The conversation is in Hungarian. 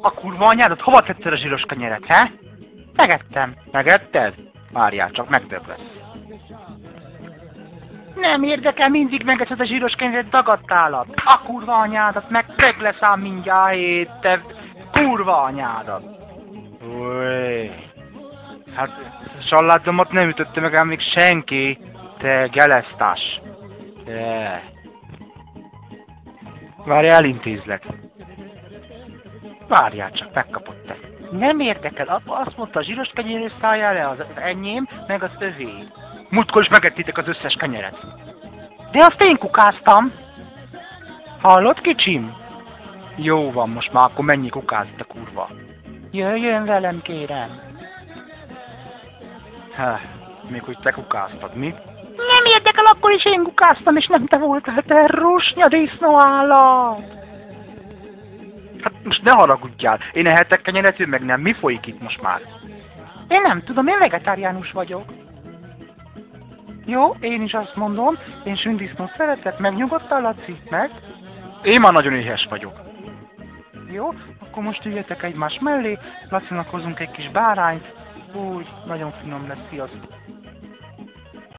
A kurva anyádat, hova tetted a zsíros kenyeret, he? Megettem. Megetted? Várjál csak, megtöbb lesz. Nem érdekel, mindig megeszed a zsíros kenyeret, dagadtálat. A kurva anyádat, meg preg lesz ám mindjárt, hét, te kurva anyádat. Új. Hát, salátomat nem ütötte meg ám még senki. Te gelesztás. Te. Várjál, elintézlek. Várjál csak, megkapod te. Nem érdekel, apa azt mondta, a zsíros kenyér szálljál le, az enyém, meg az övé. Múltkor is megettétek az összes kenyeret. De azt én kukáztam. Hallod, kicsim? Jó van, most már akkor mennyi kukázni, te kurva. Jöjjön velem, kérem. Még hogy te kukáztad, mi? Nem érdekel, akkor is én kukáztam, és nem te voltál, te rusnya disznóállat. Hát most ne haragudjál, én ehetek kenyeret, ő meg nem. Mi folyik itt most már? Én nem tudom, én vegetáriánus vagyok. Jó, én is azt mondom, én sündisznót szeretek, megnyugodtál, Laci? Meg? Én már nagyon éhes vagyok. Jó, akkor most üljetek egymás mellé, Lacinak hozunk egy kis bárányt. Úgy, nagyon finom lesz, sziasztok.